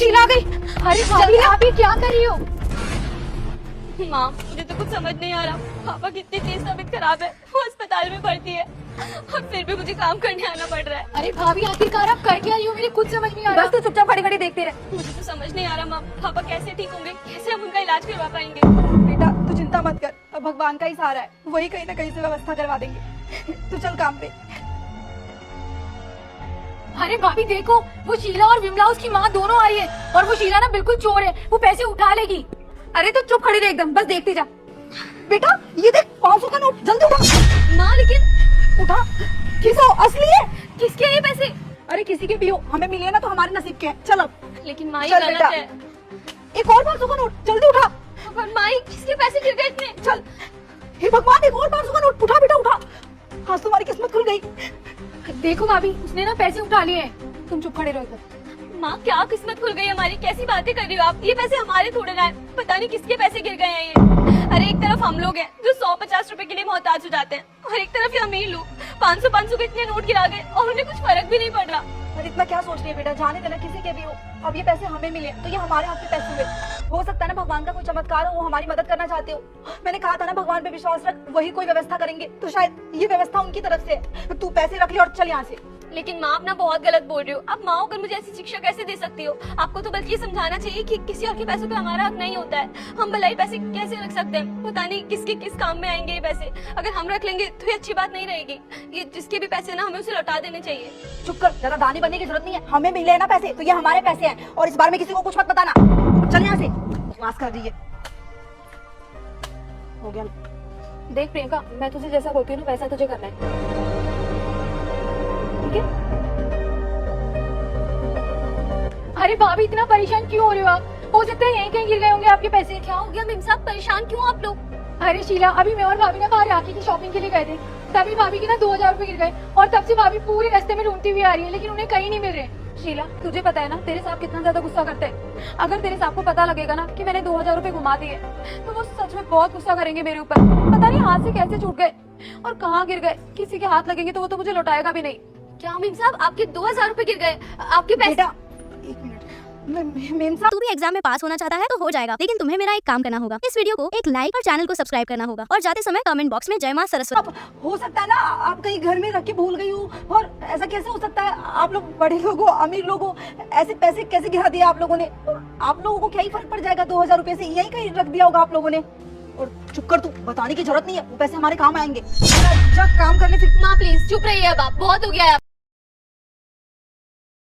शीला आ गई। अरे भाभी आप ये क्या कर रही हो? माँ मुझे तो कुछ समझ नहीं आ रहा। पापा कितनी तेज तबीयत खराब है, वो अस्पताल में भर्ती है और फिर भी मुझे काम करने आना पड़ रहा है। अरे भाभी आखिरकार आप कर क्या रही हो? मेरे कुछ समझ नहीं आ रहा। बस तू चुपचाप खड़ी खड़ी देखते रह। मुझे तो समझ नहीं आ रहा माँ, पापा कैसे ठीक होंगे, कैसे हम उनका इलाज करवा पाएंगे। बेटा तू चिंता मत कर, अब भगवान का ही सहारा है, वही कहीं ना कहीं से व्यवस्था करवा देंगे। तू चल काम पे। अरे भाभी देखो, वो शीला और विमला उसकी माँ दोनों आई है और वो शीला ना बिल्कुल चोर है, वो पैसे उठा लेगी। अरे तो चुप खड़ी रह एकदम, बस देखती जा। बेटा ये देख 500 का नोट, जल्दी उठा। माँ लेकिन उठा। किसो असली है? किसके हैं ये पैसे? अरे किसी के भी हो, हमें मिले ना तो हमारे नसीब के हैं। चल अब। लेकिन माँ ये चल गलत बेटा। है। एक और 500 का नोट, जल्दी उठा। पर माँ ये किसके पैसे गिर गए इतने? चल। हे भगवान, एक और 500 का नोट, उठा बेटा उठा। आज तुम्हारी किस्मत खुल गई। देखो भाभी उसने ना पैसे उठा लिए हैं। तुम चुप खड़े रहो इधर। माँ क्या किस्मत खुल गई हमारी, कैसी बातें कर रही हो आप? ये पैसे हमारे थोड़े ना है, पता नहीं किसके पैसे गिर गए हैं ये। अरे एक तरफ हम लोग हैं जो 100-50 रुपए के लिए मोहताज हो जाते हैं और एक तरफ ये अमीर लोग 500-500 के इतने नोट गिरा गए और उन्हें कुछ फर्क भी नहीं पड़ रहा। पर इतना क्या सोच रही है बेटा, जाने देना किसी के भी हो। अब ये पैसे हमें मिले तो ये हमारे हाथ के पैसे हुए। हो सकता है ना भगवान का कोई चमत्कार हो, वो हमारी मदद करना चाहते हो। मैंने कहा था ना भगवान पे विश्वास रख, वही कोई व्यवस्था करेंगे। तो शायद ये व्यवस्था उनकी तरफ से है। तू पैसे रख ले और चल यहाँ से। लेकिन माँ आप ना बहुत गलत बोल रही हो। आप माँ होकर मुझे ऐसी शिक्षा कैसे दे सकती हो? आपको तो बल्कि ये समझाना चाहिए कि किसी और के पैसों पे हमारा हक नहीं होता है। हम भलाई पैसे कैसे रख सकते हैं? पता नहीं किसके किस काम में आएंगे ये पैसे। अगर हम रख लेंगे तो ये अच्छी बात नहीं रहेगी। ये जिसके भी पैसे ना हमें उसे लौटा देने चाहिए। चुप कर, ज्यादा दानी बनने की जरूरत नहीं है। हमें मिले ना पैसे तो ये हमारे पैसे हैं और इस बारे में किसी को कुछ मत बताना। चल यहाँ से। मास्क कर दीजिए। हो गया। देख प्रियंका, मैं तुझे जैसा बोलती हूँ ना वैसा तुझे करना है, ठीक है? अरे भाभी इतना परेशान क्यों हो रहे हो आप? हो सकता है यहीं कहीं गिर गए होंगे आपके पैसे। क्या हो गया मिम साहब, परेशान क्यों आप लोग? अरे शीला, अभी मैं और भाभी ना बाहर राखी की शॉपिंग के लिए गए थे, तभी भाभी के ना 2000 रुपए गिर गए और तब से भाभी पूरे रास्ते में ढूंढती हुई आ रही है लेकिन उन्हें कहीं नहीं मिल रहे। शीला तुझे पता है ना तेरे साहब कितना ज्यादा गुस्सा करते हैं। अगर तेरे साहब को पता लगेगा ना कि मैंने 2000 रुपए घुमा दिए तो वो सच में बहुत गुस्सा करेंगे मेरे ऊपर। पता नहीं हाथ से कैसे छूट गए और कहाँ गिर गए। किसी के हाथ लगेंगे तो वो तो मुझे लौटाएगा भी नहीं। क्या मिम साहब आपके 2000 रुपए गिर गए? आपके पैसे? बेटा एक मिनट। मेम साहब, तू भी एग्जाम में पास होना चाहता है तो हो जाएगा, लेकिन तुम्हें मेरा एक काम करना होगा। इस वीडियो को एक लाइक और चैनल को सब्सक्राइब करना होगा और जाते समय कमेंट बॉक्स में जय मां सरस्वती। अब हो सकता है ना आप कहीं घर में रख के भूल गई हो, और ऐसा कैसे हो सकता है? आप लोग बड़े लोग हो, अमीर लोग हो, ऐसे पैसे कैसे गिरा दिए आप लोगों ने? आप लोगों को क्या ही फर्क पड़ जाएगा 2000 रुपए से? यही कहीं रख दिया होगा आप लोगों ने। और चुप कर, तू बताने की जरूरत नहीं है, वो पैसे हमारे काम आएंगे। जा काम करने फिर। माँ प्लीज चुप रहिए, अब आप बहुत हो गया है।